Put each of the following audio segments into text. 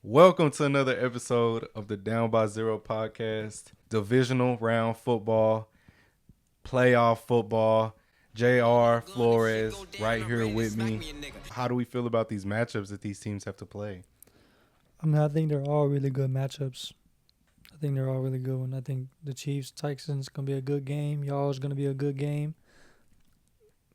Welcome to another episode of the Down by Zero podcast. Divisional round football, playoff football. JR Flores right here with me. How do we feel about these matchups that these teams have to play? I think they're all really good matchups. I think they're all really good ones. I think the Chiefs Texans gonna be a good game. Y'all's gonna be a good game.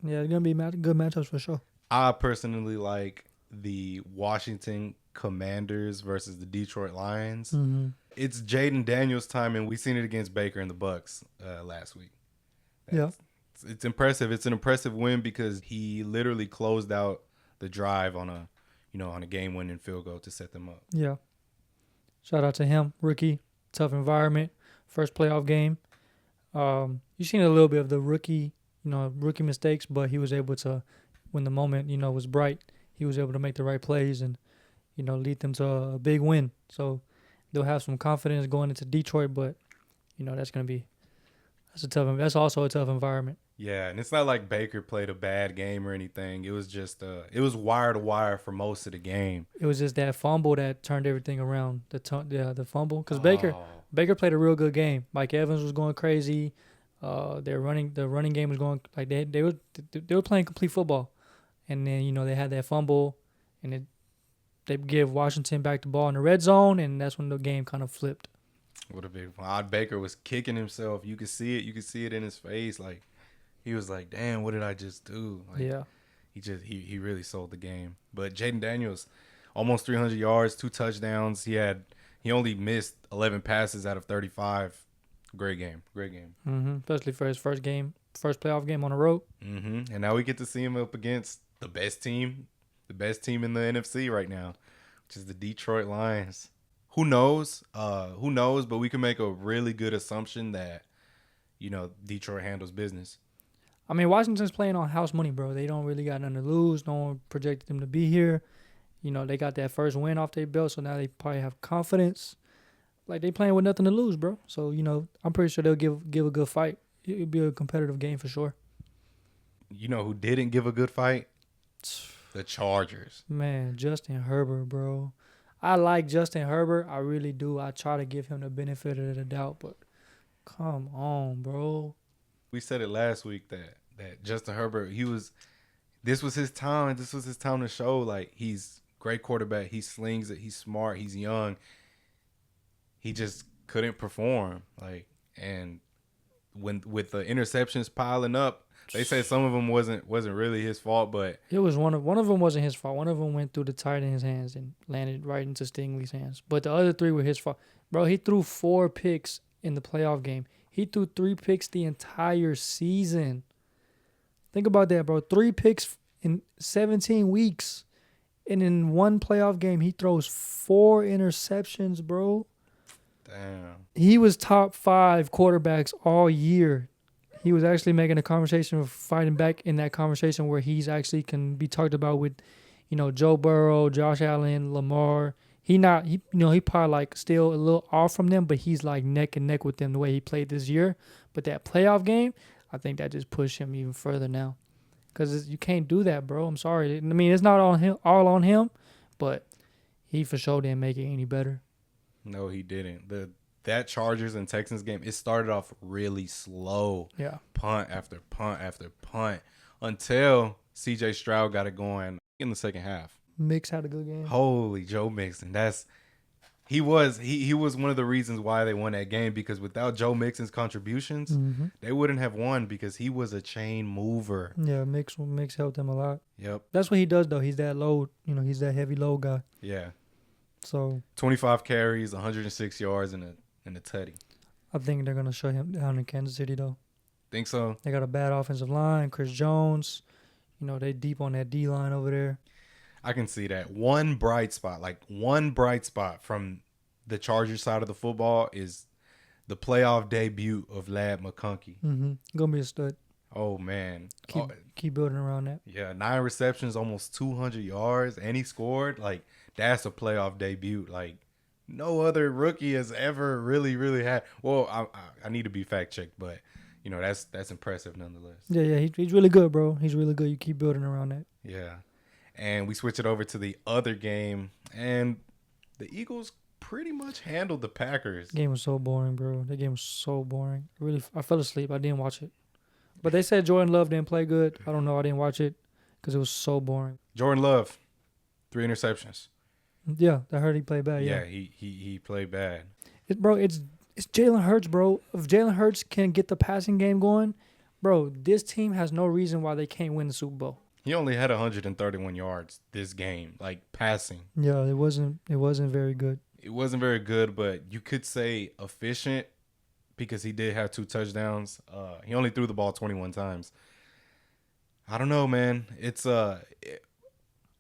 Yeah, it's gonna be good matchups for sure. I personally like the Washington Commanders versus the Detroit Lions. Mm-hmm. It's Jaden Daniels' time, and we seen it against Baker and the Bucks last week. Yeah. It's impressive. It's an impressive win because he literally closed out the drive on a game-winning field goal to set them up. Yeah. Shout out to him, rookie, tough environment, first playoff game. You seen a little bit of the rookie mistakes, but he was able to, when the moment was bright, he was able to make the right plays and lead them to a big win. So they'll have some confidence going into Detroit, but that's also a tough environment. Yeah, and it's not like Baker played a bad game or anything. It was just it was wire to wire for most of the game. It was just that fumble that turned everything around. The fumble, because Baker played a real good game. Mike Evans was going crazy. The running game was going like they were playing complete football, and then they had that fumble, and they give Washington back the ball in the red zone, and that's when the game kind of flipped. What a big odd Baker was kicking himself. You could see it. You could see it in his face. Like he was like, "Damn, what did I just do?" Like, Yeah. He really sold the game. But Jaden Daniels, almost 300 yards, 2 touchdowns. He only missed 11 passes out of 35. Great game. Especially for his first playoff game on the road. And now we get to see him up against the best team in the NFC right now, which is the Detroit Lions. Who knows? But we can make a really good assumption that, Detroit handles business. I mean, Washington's playing on house money, bro. They don't really got nothing to lose. No one projected them to be here. They got that first win off their belt, so now they probably have confidence. Like, they playing with nothing to lose, bro. So, I'm pretty sure they'll give a good fight. It'll be a competitive game for sure. You know who didn't give a good fight? The Chargers. Man, Justin Herbert, bro. I like Justin Herbert. I really do. I try to give him the benefit of the doubt, but come on, bro. We said it last week that Justin Herbert, this was his time. This was his time to show, like, he's great quarterback. He slings it. He's smart. He's young. He just couldn't perform. Like, and with the interceptions piling up, they say some of them wasn't really his fault, but it was one of them wasn't his fault. One of them went through the tight end's hands and landed right into Stingley's hands. But the other 3 were his fault. Bro, he threw 4 picks in the playoff game. He threw 3 picks the entire season. Think about that, bro. 3 picks in 17 weeks. And in one playoff game, he throws 4 interceptions, bro. Damn. He was top 5 quarterbacks all year. He was actually making a conversation of fighting back in that conversation where he's actually can be talked about with, Joe Burrow, Josh Allen, Lamar. He probably like still a little off from them, but he's like neck and neck with them the way he played this year. But that playoff game, I think that just pushed him even further now, because you can't do that, bro. I'm sorry. I mean, it's not all on him, but he for sure didn't make it any better. No, he didn't. That Chargers and Texans game, it started off really slow. Yeah. Punt after punt after punt until C.J. Stroud got it going in the second half. Mix had a good game. Holy Joe Mixon. He was one of the reasons why they won that game, because without Joe Mixon's contributions, they wouldn't have won, because he was a chain mover. Yeah, Mix helped him a lot. Yep. That's what he does, though. He's that load, he's that heavy load guy. Yeah. So 25 carries, 106 yards, and a tutty. I think they're gonna shut him down in Kansas City, though. Think so? They got a bad offensive line. Chris Jones, they deep on that D line over there. I can see that. One bright spot from the Chargers side of the football is the playoff debut of Lad McConkey. Gonna be a stud. Oh, man. Keep building around that. Yeah, 9 receptions, almost 200 yards, and he scored. Like, that's a playoff debut. Like, no other rookie has ever really, really had. Well, I need to be fact-checked, but, that's impressive nonetheless. Yeah, he's really good, bro. He's really good. You keep building around that. Yeah. And we switch it over to the other game, and the Eagles pretty much handled the Packers. Game was so boring, bro. That game was so boring. Really, I fell asleep. I didn't watch it. But they said Jordan Love didn't play good. I don't know. I didn't watch it because it was so boring. Jordan Love, 3 interceptions. Yeah, I heard he played bad. Yeah, he played bad. It's Jalen Hurts, bro. If Jalen Hurts can get the passing game going, bro, this team has no reason why they can't win the Super Bowl. He only had 131 yards this game, like passing. Yeah, it wasn't very good. It wasn't very good, but you could say efficient because he did have 2 touchdowns. He only threw the ball 21 times. I don't know, man. It's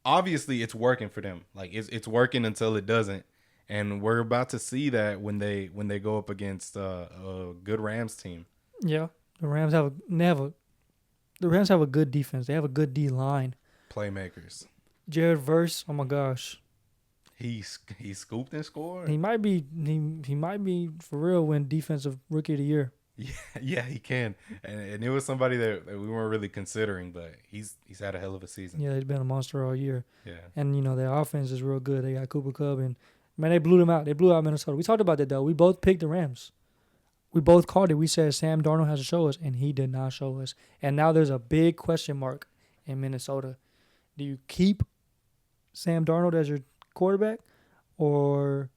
obviously it's working for them. Like it's working until it doesn't, and we're about to see that when they go up against a good Rams team. Yeah, the Rams have a good defense. They have a good D line. Playmakers. Jared Verse, oh my gosh. He scooped and scored. He might be for real win defensive rookie of the year. Yeah, he can. And it was somebody that we weren't really considering, but he's had a hell of a season. Yeah, he's been a monster all year. Yeah. And their offense is real good. They got Cooper Kupp and man, they blew them out. They blew out Minnesota. We talked about that though. We both picked the Rams. We both called it. We said Sam Darnold has to show us, and he did not show us. And now there's a big question mark in Minnesota. Do you keep Sam Darnold as your quarterback? Or,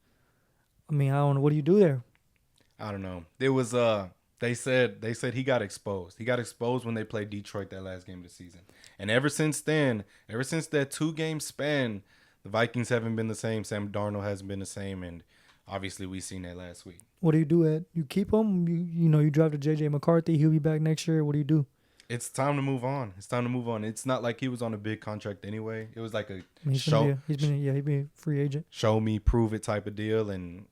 I don't know. What do you do there? I don't know. It was they said he got exposed. He got exposed when they played Detroit that last game of the season. And ever since then, ever since that 2-game span, the Vikings haven't been the same. Sam Darnold hasn't been the same, and obviously we seen that last week. What do you do, Ed? You keep him? You drafted J.J. McCarthy. He'll be back next year. What do you do? It's time to move on. It's not like he was on a big contract anyway. It was like a he's show. He's been a free agent. Show me, prove it type of deal, and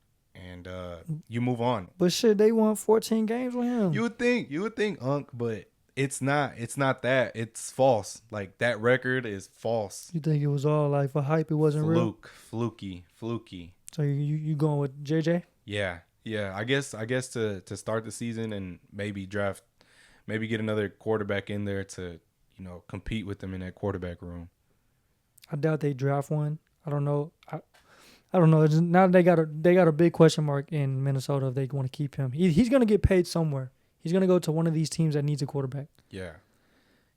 you move on. But shit, they won 14 games with him. You would think, Unc, but it's not that. It's false. Like that record is false. You think it was all like for hype? It wasn't real. Fluky. So you going with JJ? Yeah. I guess to start the season and maybe get another quarterback in there to compete with them in that quarterback room. I doubt they draft one. I don't know. I don't know. Now they got a big question mark in Minnesota if they want to keep him. He's going to get paid somewhere. He's going to go to one of these teams that needs a quarterback. Yeah.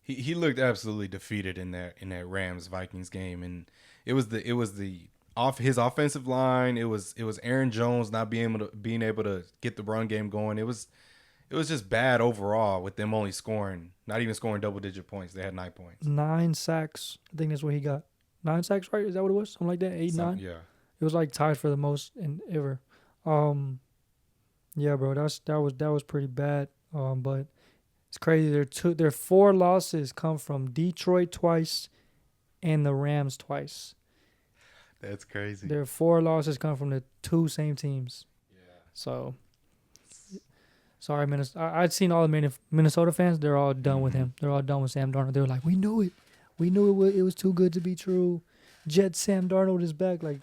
He looked absolutely defeated in that Rams Vikings game, and it was his offensive line. It was Aaron Jones not being able to get the run game going. It was just bad overall with them not even scoring double-digit points. They had 9 points. 9 sacks. I think that's what he got. 9 sacks, right? Is that what it was? Something like that? 8, 9? Yeah. It was like tied for the most in ever. Yeah, bro, that was pretty bad. But it's crazy. Their 4 losses come from Detroit twice and the Rams twice. That's crazy. Their 4 losses come from the 2 same teams. Yeah. So, sorry, Minnesota. I'd seen all the Minnesota fans. They're all done with him. They're all done with Sam Darnold. They were like, we knew it. It was too good to be true. Jet Sam Darnold is back. Like,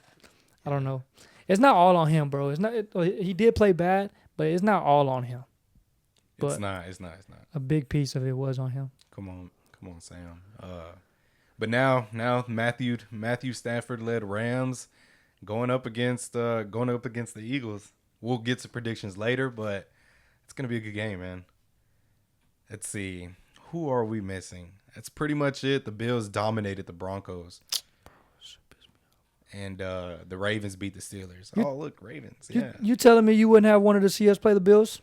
I don't know. It's not all on him, bro. It's not. He did play bad, but it's not all on him. But it's not. A big piece of it was on him. Come on, Sam. But now Matthew Stafford led Rams going up against the Eagles. We'll get to predictions later, but it's gonna be a good game, man. Let's see. Who are we missing? That's pretty much it. The Bills dominated the Broncos. And the Ravens beat the Steelers. Look, Ravens. Yeah. You telling me you wouldn't have wanted to see us play the Bills?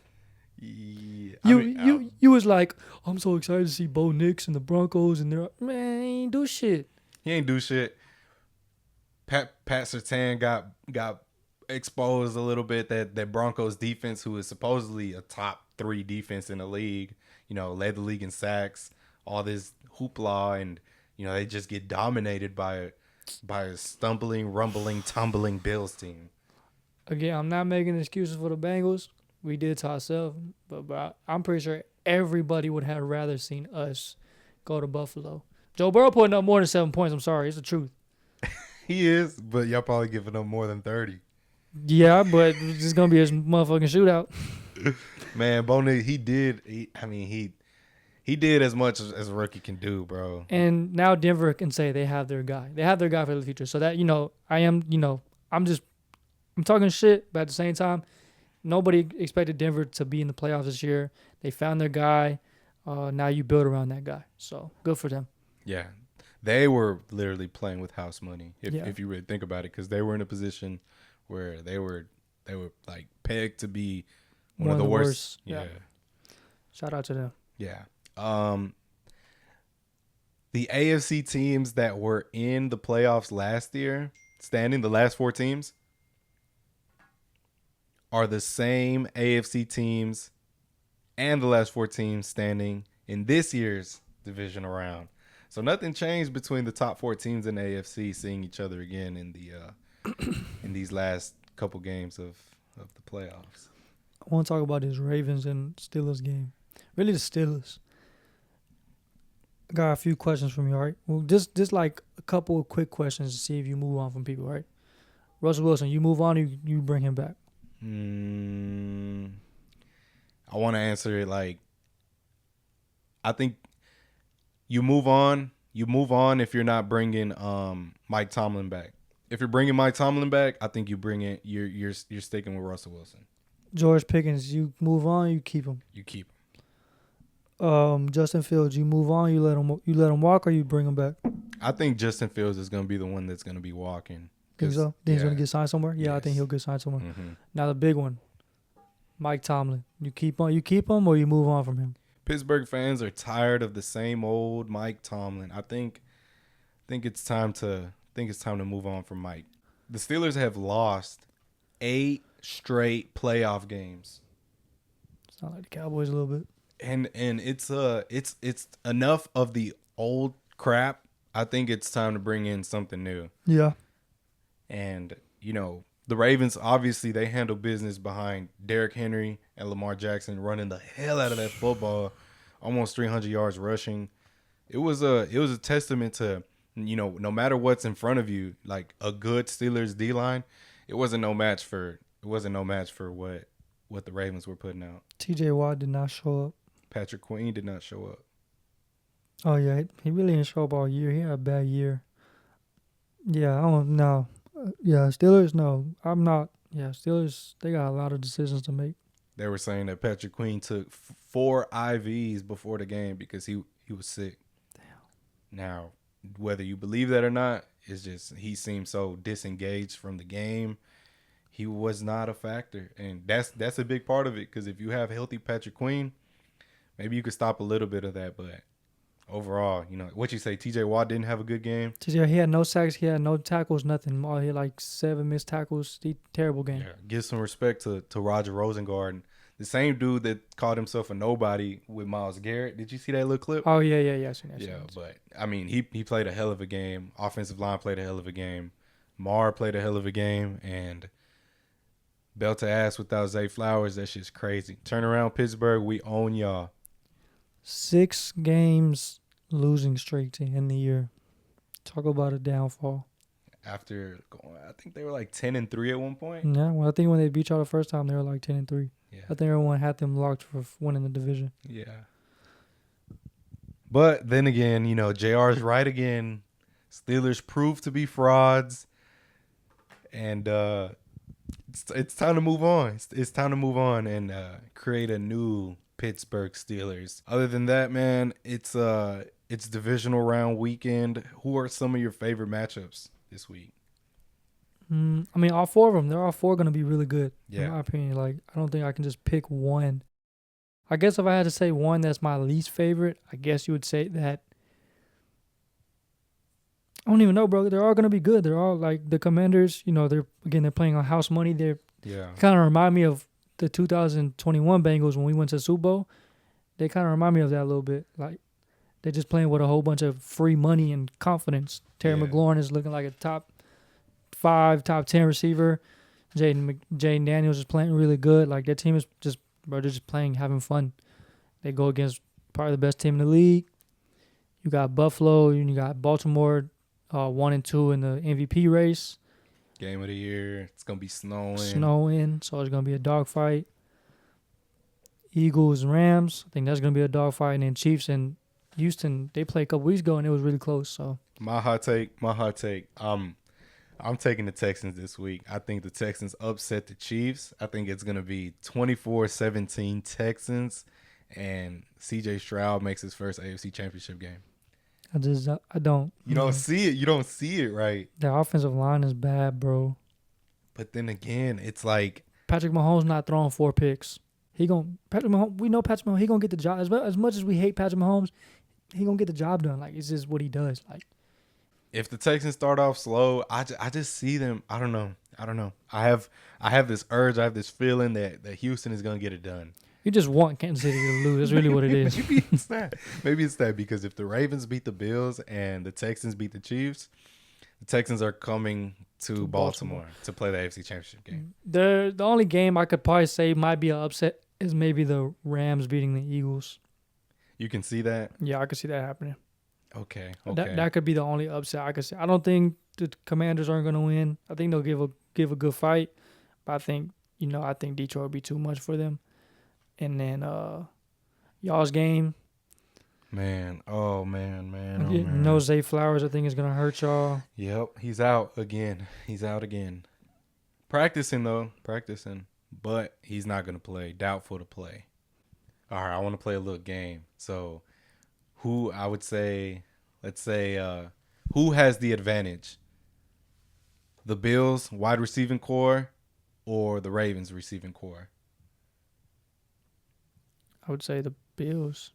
Yeah. You was like, I'm so excited to see Bo Nix and the Broncos, and they're man, he ain't do shit. He ain't do shit. Pat Surtain got exposed a little bit. That Broncos defense, who is supposedly a top 3 defense in the league, led the league in sacks. All this hoopla, and they just get dominated by a stumbling, rumbling, tumbling Bills team. Again, I'm not making excuses for the Bengals. We did to ourselves, but I'm pretty sure everybody would have rather seen us go to Buffalo. Joe Burrow putting up more than 7 points. I'm sorry, it's the truth. He is, but y'all probably giving up more than 30. Yeah, but it's just gonna be a motherfucking shootout. Man, Boney, he did as much as a rookie can do, bro. And now Denver can say they have their guy. They have their guy for the future. So that I'm just I'm talking shit, but at the same time, nobody expected Denver to be in the playoffs this year. They found their guy. Now you build around that guy. So good for them. Yeah. They were literally playing with house money, Yeah. if you really think about it, because they were in a position where they were like pegged to be one of the worst. Yeah. Shout out to them. Yeah. The AFC teams that were in the playoffs last year, standing, the last 4 teams, are the same AFC teams and the last 4 teams standing in this year's divisional round. So nothing changed between the top 4 teams in the AFC seeing each other again in the in these last couple games of the playoffs. I want to talk about this Ravens and Steelers game. Really, the Steelers. I got a few questions from you, all right? Well, just like a couple of quick questions to see if you move on from people, right? Russell Wilson, you move on, you bring him back. I want to answer it like, I think you move on. You move on if you're not bringing Mike Tomlin back. If you're bringing Mike Tomlin back, I think you bring it. You're sticking with Russell Wilson. George Pickens, you move on, you keep him. You keep him. Justin Fields, you move on, you let him walk, or you bring him back. I think Justin Fields is going to be the one that's going to be walking. Think so? Think he's going to get signed somewhere? Yeah, Yes. I think he'll get signed somewhere. Mm-hmm. Now the big one, Mike Tomlin. You keep him, or you move on from him. Pittsburgh fans are tired of the same old Mike Tomlin. I think it's time to move on from Mike. The Steelers have lost 8 straight playoff games. Sound like the Cowboys a little bit. And it's enough of the old crap. I think it's time to bring in something new. Yeah. And the Ravens, obviously, they handle business behind Derrick Henry and Lamar Jackson running the hell out of that football, almost 300 yards rushing. It was a testament to, no matter what's in front of you, like a good Steelers D-line, it wasn't no match for what the Ravens were putting out. TJ Watt did not show up. Patrick Queen did not show up. Oh yeah, he really didn't show up all year. He had a bad year. Yeah, I don't know. Yeah, Steelers, no. I'm not. Yeah, Steelers, they got a lot of decisions to make. They were saying that Patrick Queen took 4 IVs before the game because he was sick. Damn. Now, whether you believe that or not, it's just he seemed so disengaged from the game. He was not a factor, and that's a big part of it, because if you have healthy Patrick Queen, maybe you could stop a little bit of that, but overall, what you say, TJ Watt didn't have a good game. TJ, he had no sacks, he had no tackles, nothing. He had like 7 missed tackles. Terrible game. Yeah, give some respect to Roger Rosengard, the same dude that called himself a nobody with Myles Garrett. Did you see that little clip? Oh yeah. But I mean, he played a hell of a game. Offensive line played a hell of a game. Marr played a hell of a game, and belt to ass without Zay Flowers, that shit's crazy. Turn around, Pittsburgh, we own y'all. 6 games losing streak to end the year. Talk about a downfall. After I think they were like 10-3 at one point. Yeah, well, I think when they beat y'all the first time, they were like 10-3. Yeah. I think everyone had them locked for winning the division. Yeah. But then again, JR's right again. Steelers proved to be frauds. And it's time to move on. It's time to move on and create a new Pittsburgh Steelers. Other than that, man, it's divisional round weekend. Who are some of your favorite matchups this week? I mean, all 4 of them. They're all 4 going to be really good, in my Yeah. opinion. Like, I don't think I can just pick one. I guess if I had to say one that's my least favorite, I guess you would say that. I don't even know, bro. They're all going to be good. They're all like the Commanders. They're playing on house money. They're kind of remind me of the 2021 Bengals when we went to the Super Bowl. They kind of remind me of that a little bit. Like, they're just playing with a whole bunch of free money and confidence. Terry McLaurin is looking like a top 5, top 10 receiver. Jaden Daniels is playing really good. Like, their team is they're just playing, having fun. They go against probably the best team in the league. You got Buffalo, and you got Baltimore, 1 and 2 in the MVP race. Game of the year. It's gonna be snowing. So it's gonna be a dogfight. Eagles and Rams. I think that's gonna be a dogfight. And then Chiefs and Houston. They played a couple weeks ago and it was really close. So My hot take. I'm taking the Texans this week. I think the Texans upset the Chiefs. I think it's going to be 24-17 Texans, and C.J. Stroud makes his first AFC Championship game. I don't. You don't see it. You don't see it, right? The offensive line is bad, bro. But then again, it's like Patrick Mahomes not throwing 4 picks. Patrick Mahomes. We know Patrick Mahomes. He gonna get the job. As much as we hate Patrick Mahomes, he gonna get the job done. Like, it's just what he does. Like, if the Texans start off slow, I just see them. I don't know. I have this urge. I have this feeling that Houston is gonna get it done. you just want Kansas City to lose. That's really what it is. Maybe it's that. Maybe it's that because if the Ravens beat the Bills and the Texans beat the Chiefs, the Texans are coming to Baltimore to play the AFC Championship game. The only game I could probably say might be an upset is maybe the Rams beating the Eagles. You can see that? Yeah, I could see that happening. Okay. That could be the only upset I could say. I don't think the Commanders aren't going to win. I think they'll give a good fight, but I think Detroit will be too much for them. And then y'all's game. Man. Zay Flowers, I think, is going to hurt y'all. Yep, he's out again. Practicing, but he's not going to play. Doubtful to play. All right, I want to play a little game. So, who I would say, let's say, who has the advantage? The Bills wide receiving core or the Ravens receiving core? I would say the Bills.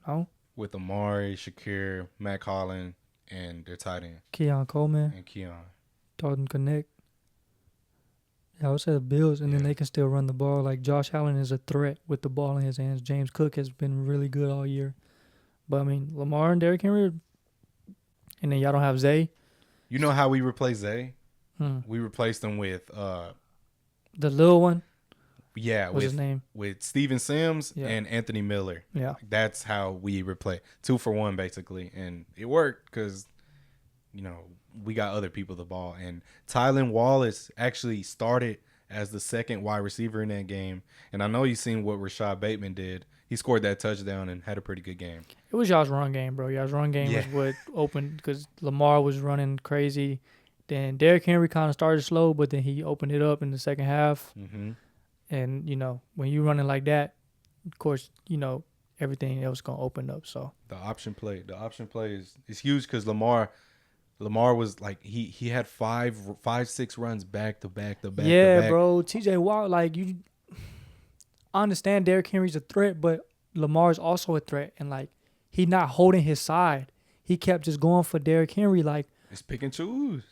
No? With Amari, Shakir, Matt Collin, and their tight end. Keon Coleman. And Keon. Dalton Connect. Yeah, I would say the Bills, and then they can still run the ball. Like, Josh Allen is a threat with the ball in his hands. James Cook has been really good all year. But, I mean, Lamar and Derrick Henry, and then y'all don't have Zay. You know how we replaced Zay? We replaced him with the little one. Yeah, what's his name? With Steven Sims and Anthony Miller. Yeah, that's how we replaced 2 for 1 basically, and it worked because we got other people the ball. And Tylan Wallace actually started as the second wide receiver in that game, and I know you've seen what Rashad Bateman did. He scored that touchdown and had a pretty good game. It was y'all's run game, bro. Y'all's run game was what opened because Lamar was running crazy. Then Derrick Henry kind of started slow, but then he opened it up in the second half. Mm-hmm. And, when you're running like that, of course, everything else going to open up. So the option play is huge because Lamar was like he had 5-6 runs back to back. Yeah, bro. TJ Watt, like, I understand Derrick Henry's a threat, but Lamar's also a threat. And, like, he not holding his side. He kept just going for Derrick Henry. Like, it's pick and choose.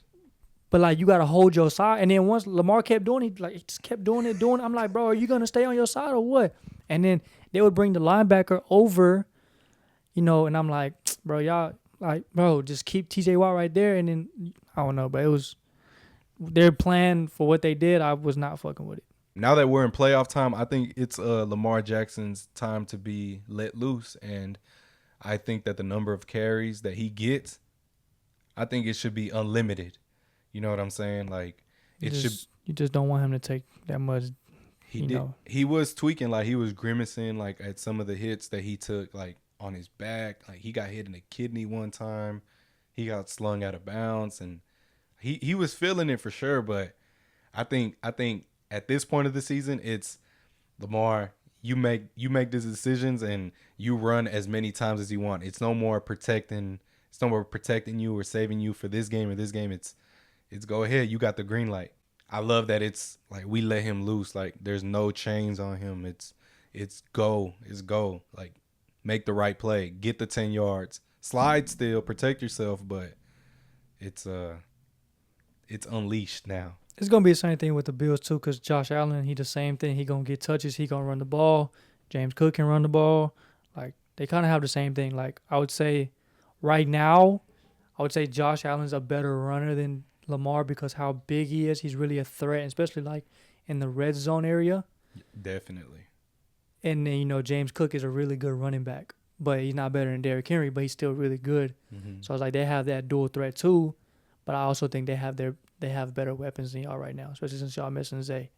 But, like, you got to hold your side. And then once Lamar kept doing it, like, he just kept doing it. I'm like, bro, are you going to stay on your side or what? And then they would bring the linebacker over, and I'm like, bro, y'all, like, bro, just keep TJ Watt right there. And then, I don't know, but it was their plan for what they did. I was not fucking with it. Now that we're in playoff time, I think it's Lamar Jackson's time to be let loose. And I think that the number of carries that he gets, I think it should be unlimited. You know what I'm saying? Like, you just don't want him to take that much. He was tweaking, like he was grimacing, like at some of the hits that he took, like on his back. Like he got hit in the kidney one time. He got slung out of bounds, and he was feeling it for sure. But I think at this point of the season, it's Lamar. You make these decisions and you run as many times as you want. It's no more protecting. It's no more protecting you or saving you for this game or this game. It's go ahead. You got the green light. I love that it's like we let him loose. Like there's no chains on him. It's go. It's go. Like make the right play. Get the 10 yards. Slide still. Protect yourself. But it's unleashed now. It's going to be the same thing with the Bills too because Josh Allen, he the same thing. He going to get touches. He going to run the ball. James Cook can run the ball. Like they kind of have the same thing. Like I would say right now, Josh Allen's a better runner than Lamar because how big he is. He's really a threat, especially like in the red zone area. Definitely. And then, James Cook is a really good running back, but he's not better than Derrick Henry, but he's still really good. Mm-hmm. So I was like, they have that dual threat too, but I also think they have better weapons than y'all right now, especially since y'all missing Zay.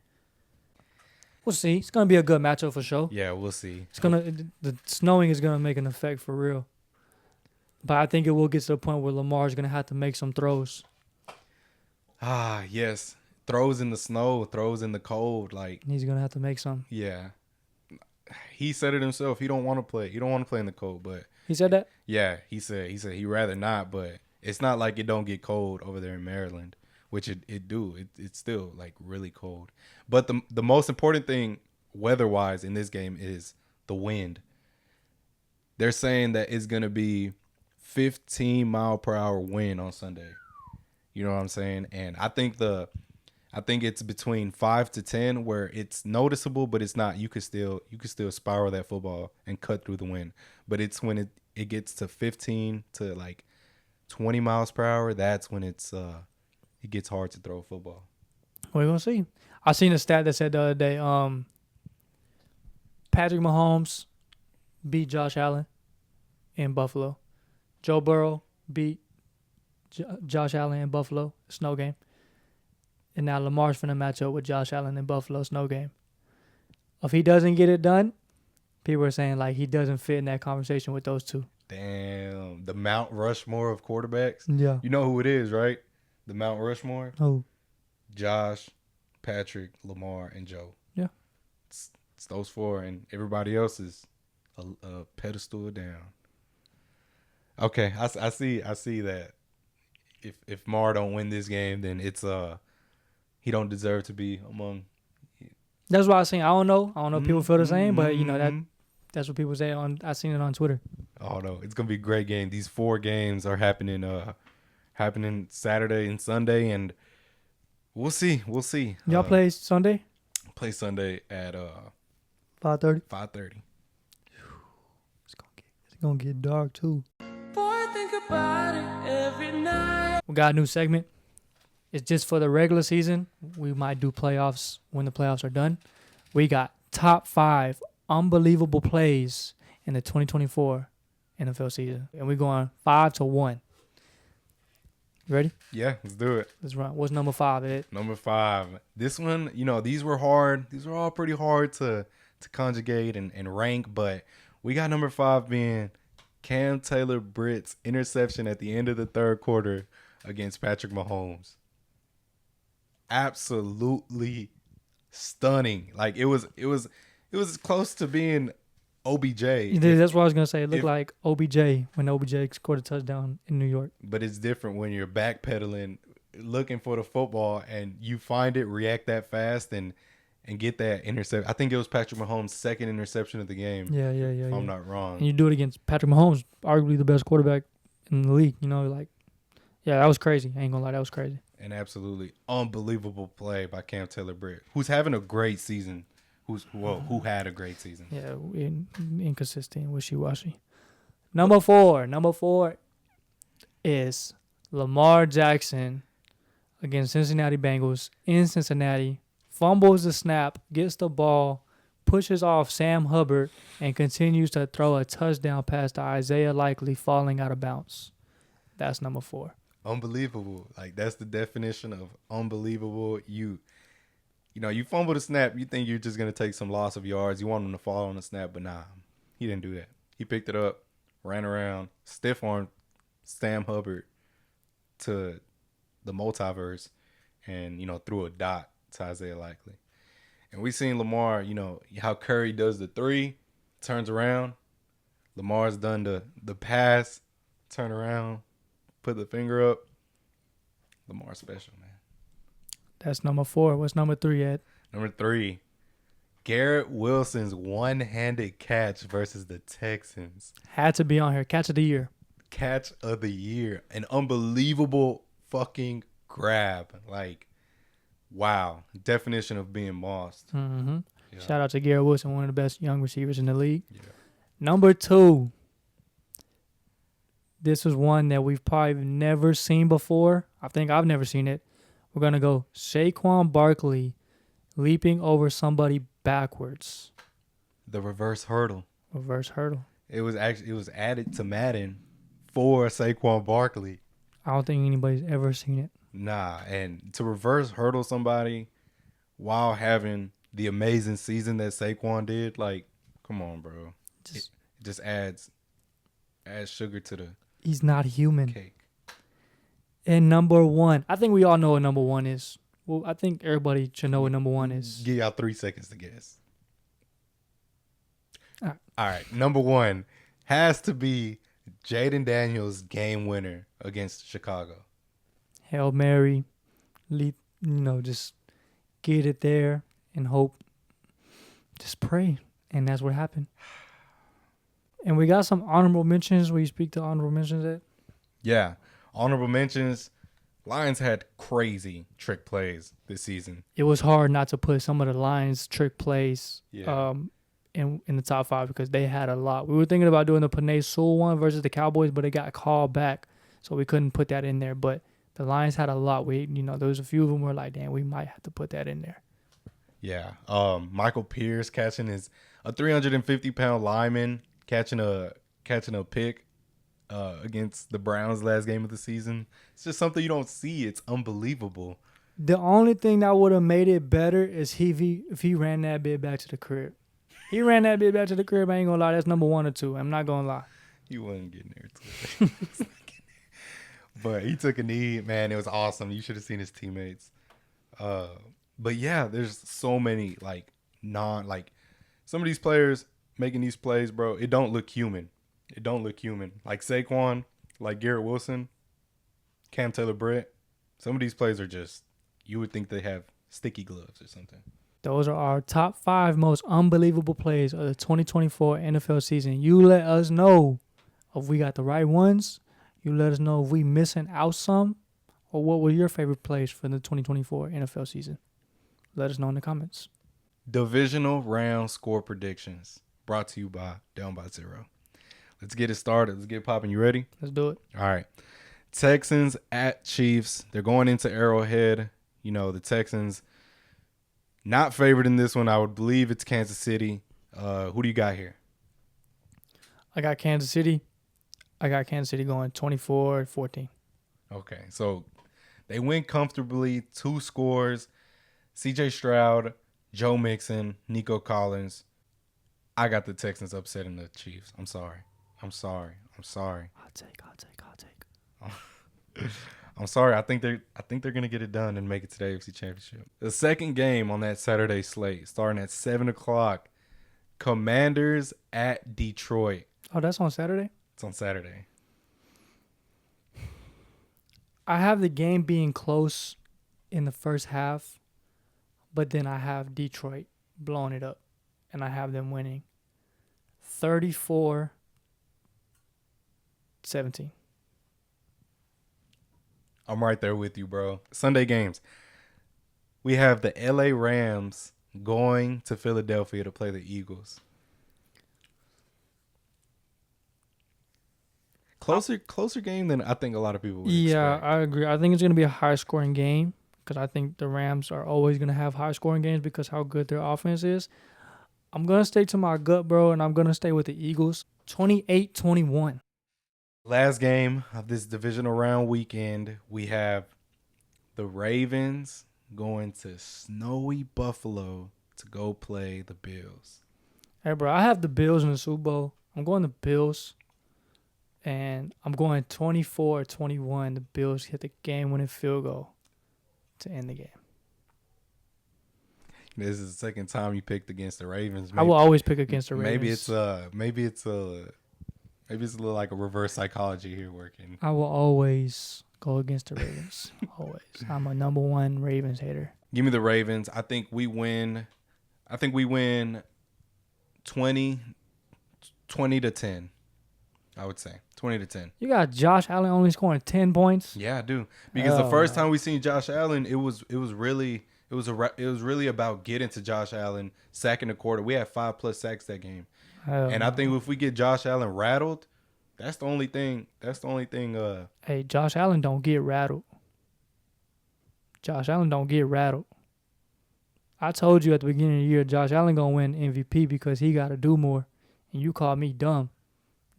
We'll see. It's gonna be a good matchup for sure. Yeah, we'll see. The snowing is gonna make an effect for real. But I think it will get to the point where Lamar's gonna have to make some throws. Yes. Throws in the snow, throws in the cold. Like, He's gonna have to make some. yeah. He said it himself. He don't want to play. He don't want to play in the cold, but He said that. yeah, he said he'd rather not, but it's not like it don't get cold over there in Maryland, which it do. It's still like really cold. But the most important thing weather-wise in this game is the wind. They're saying that it's going to be 15-mile-per-hour wind on Sunday. You know what I'm saying? And I think it's between 5 to 10 where it's noticeable, but it's not. You could still spiral that football and cut through the wind. But it's when it gets to 15 to like 20 miles per hour, that's when it gets hard to throw a football. We're gonna see. I seen a stat that said the other day, Patrick Mahomes beat Josh Allen in Buffalo. Joe Burrow beat Josh Allen in Buffalo, snow game. And now Lamar's finna match up with Josh Allen in Buffalo, snow game. If he doesn't get it done, people are saying like he doesn't fit in that conversation with those two. Damn, the Mount Rushmore of quarterbacks. Yeah. You know who it is, right? The Mount Rushmore. Oh. Josh, Patrick, Lamar, and Joe. Yeah. It's those four, and everybody else is a pedestal down. Okay, I see that. If Mar don't win this game, then it's he don't deserve to be among. That's what I seen. I don't know if people feel the same, but you know that's what people say I seen it on Twitter. Oh no, it's gonna be a great game. These 4 games are happening Saturday and Sunday, and we'll see. Y'all play Sunday? Play Sunday at 5:30. 5:30. It's gonna get dark too. Boy, I think about it every night. We got a new segment. It's just for the regular season. We might do playoffs when the playoffs are done. We got top 5 unbelievable plays in the 2024 NFL season. And we're going 5-1. You ready? Yeah, let's do it. Let's run. What's number 5, Ed? Number 5. This one, these were hard. These were all pretty hard to conjugate and rank, but we got number 5 being Cam Taylor-Britt's interception at the end of the third quarter against Patrick Mahomes. Absolutely stunning. Like it was close to being OBJ. That's what I was gonna say. It looked like OBJ when OBJ scored a touchdown in New York. But it's different when you're backpedaling, looking for the football, and you find it, react that fast, and get that interception. I think it was Patrick Mahomes' second interception of the game. Yeah. If I'm not wrong. And you do it against Patrick Mahomes, arguably the best quarterback in the league. That was crazy. I ain't gonna lie, that was crazy. An absolutely unbelievable play by Cam Taylor-Britt, who's having a great season. Who had a great season. Yeah, inconsistent, wishy-washy. Number 4 is Lamar Jackson against Cincinnati Bengals in Cincinnati. Fumbles the snap, gets the ball, pushes off Sam Hubbard, and continues to throw a touchdown pass to Isaiah Likely falling out of bounds. That's number 4. Unbelievable. Like, that's the definition of unbelievable. You fumble the snap, you think you're just going to take some loss of yards. You want him to fall on the snap, but nah, he didn't do that. He picked it up, ran around, stiff-armed Sam Hubbard to the multiverse and, threw a dot to Isaiah Likely. And we seen Lamar, how Curry does the 3, turns around. Lamar's done the pass, turn around, put the finger up. Lamar's special, man. That's number 4. What's number 3, Ed? Number 3, Garrett Wilson's one-handed catch versus the Texans. Had to be on here. Catch of the year. Catch of the year. An unbelievable fucking grab. Like, wow. Definition of being mossed. Mm-hmm. Yeah. Shout out to Garrett Wilson, one of the best young receivers in the league. Yeah. Number 2. This is one that we've probably never seen before. I think I've never seen it. We're going to go Saquon Barkley leaping over somebody backwards. The reverse hurdle. Reverse hurdle. It was added to Madden for Saquon Barkley. I don't think anybody's ever seen it. Nah, and to reverse hurdle somebody while having the amazing season that Saquon did, like, come on, bro. It just adds sugar to the He's not human. cake. And number one, I think we all know what number one is. Well, I think everybody should know what number one is. Give y'all 3 seconds to guess. All right. All right. Number one has to be Jaden Daniels' game winner against Chicago. Hail Mary, just get it there and hope. Just pray. And that's what happened. And we got some honorable mentions. Will you speak to honorable mentions at? Yeah. Honorable mentions. Lions had crazy trick plays this season. It was hard not to put some of the Lions trick plays Yeah. in the top 5 because they had a lot. We were thinking about doing the Panay Sewell one versus the Cowboys, but it got called back, so we couldn't put that in there. But the Lions had a lot. There was a few of them were like, damn, we might have to put that in there. Yeah. Michael Pierce catching a 350-pound lineman catching a pick against the Browns last game of the season. It's just something you don't see. It's unbelievable. The only thing that would have made it better is if he ran that bit back to the crib. He ran that bit back to the crib. I ain't gonna lie. That's number 1 or 2. I'm not gonna lie. He wasn't getting there too. But he took a knee, man. It was awesome. You should have seen his teammates. But yeah, there's so many some of these players making these plays, bro. It don't look human. Like Saquon, like Garrett Wilson, Cam Taylor-Britt. Some of these plays are just, you would think they have sticky gloves or something. Those are our top 5 most unbelievable plays of the 2024 NFL season. You let us know if we got the right ones. You let us know if we missing out some, or what were your favorite plays for the 2024 NFL season. Let us know in the comments. Divisional round score predictions brought to you by Down by Zero. Let's get it started. Let's get popping. You ready? Let's do it. All right. Texans at Chiefs. They're going into Arrowhead. The Texans not favored in this one. I would believe it's Kansas City. Who do you got here? I got Kansas City. Going 24-14. Okay. So they win comfortably. 2 scores. CJ Stroud, Joe Mixon, Nico Collins. I got the Texans upsetting the Chiefs. I'm sorry. I'll take. I'm sorry. I think they're gonna get it done and make it to the AFC Championship. The second game on that Saturday slate, starting at 7:00. Commanders at Detroit. Oh, that's on Saturday? It's on Saturday. I have the game being close in the first half, but then I have Detroit blowing it up, and I have them winning 34-17. I'm right there with you, bro. Sunday games. We have the LA Rams going to Philadelphia to play the Eagles. Closer game than I think a lot of people would expect. I agree. I think it's going to be a high-scoring game because I think the Rams are always going to have high-scoring games because how good their offense is. I'm going to stay to my gut, bro, and I'm going to stay with the Eagles. 28-21. Last game of this divisional round weekend, we have the Ravens going to snowy Buffalo to go play the Bills. Hey, bro, I have the Bills in the Super Bowl. I'm going to Bills, and I'm going 24-21. The Bills hit the game-winning field goal to end the game. This is the second time you picked against the Ravens. I will always pick against the Ravens. Maybe it's a little like a reverse psychology here working. I will always go against the Ravens. Always. I'm a number 1 Ravens hater. Give me the Ravens. I think we win 20-10. I would say 20-10. You got Josh Allen only scoring 10 points. Yeah, I do. Because the first time we seen Josh Allen, it was really about getting to Josh Allen, sacking the quarter. We had 5+ sacks that game. And I think if we get Josh Allen rattled, that's the only thing. Hey, Josh Allen don't get rattled. I told you at the beginning of the year, Josh Allen gonna win MVP because he got to do more, and you called me dumb.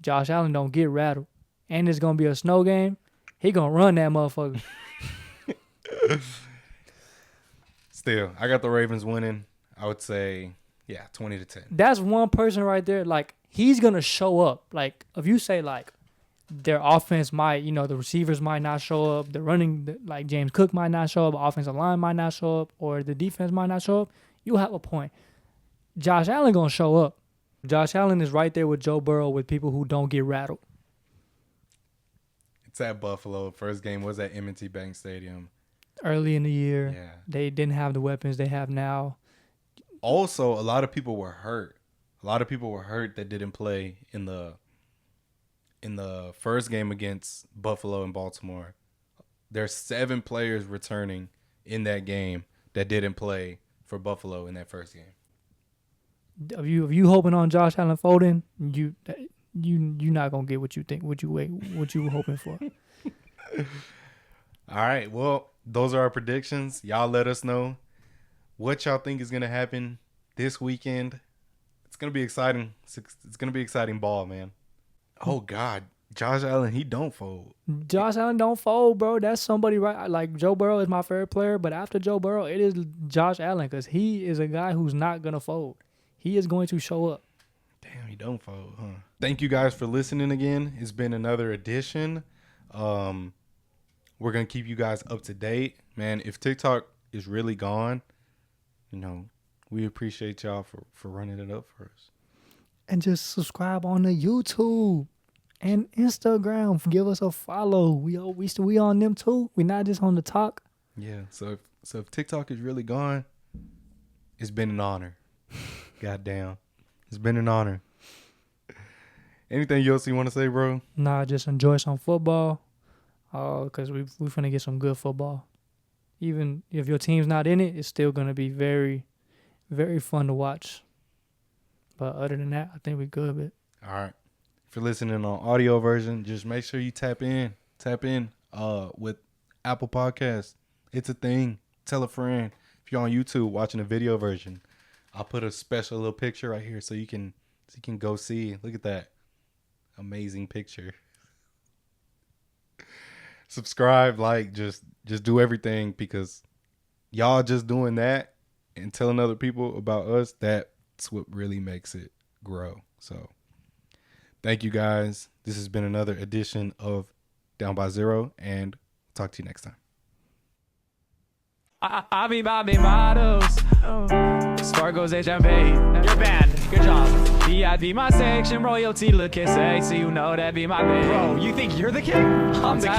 Josh Allen don't get rattled, and it's gonna be a snow game. He gonna run that motherfucker. Still, I got the Ravens winning. I would say, 20-10. That's one person right there. Like, he's gonna show up. Like, if you say like their offense might, the receivers might not show up. The running, like James Cook might not show up. Offensive line might not show up. Or the defense might not show up. You have a point. Josh Allen going to show up. Josh Allen is right there with Joe Burrow with people who don't get rattled. It's at Buffalo. First game was at M&T Bank Stadium. Early in the year, Yeah. they didn't have the weapons they have now. Also, a lot of people were hurt. A lot of people were hurt that didn't play in the first game against Buffalo and Baltimore. There's 7 players returning in that game that didn't play for Buffalo in that first game. If you hoping on Josh Allen folding, you not gonna get what you think, what you were hoping for. All right, well, those are our predictions. Y'all let us know what y'all think is gonna happen this weekend. It's gonna be exciting. It's gonna be exciting ball, man. Oh God, Josh Allen, he don't fold. Josh Allen don't fold, bro. That's somebody right. Like Joe Burrow is my favorite player, but after Joe Burrow, it is Josh Allen because he is a guy who's not gonna fold. He is going to show up. Damn, he don't fold, huh? Thank you guys for listening again. It's been another edition. We're gonna keep you guys up to date, man. If TikTok is really gone, we appreciate y'all for running it up for us. And just subscribe on the YouTube and Instagram. Give us a follow. We on them too. We not just on the talk. Yeah. So if TikTok is really gone, it's been an honor. Goddamn, it's been an honor. Anything else you want to say, bro? Nah, just enjoy some football. Cause we finna get some good football. Even if your team's not in it, it's still gonna be very, very fun to watch. But other than that, I think we're good. But all right, if you're listening on audio version, just make sure you tap in with Apple Podcasts. It's a thing. Tell a friend. If you're on YouTube watching the video version, I'll put a special little picture right here so you can go see. Look at that amazing picture. Subscribe, like, just do everything, because y'all just doing that and telling other people about us, that's what really makes it grow. So thank you guys. This has been another edition of Down by Zero, and talk to you next time. I be Bobby Models. Sparkles and champagne. You're banned. Good job. VIP my section. Royalty look and say. So you know that be my babe. Bro, you think you're the king? I'm the king.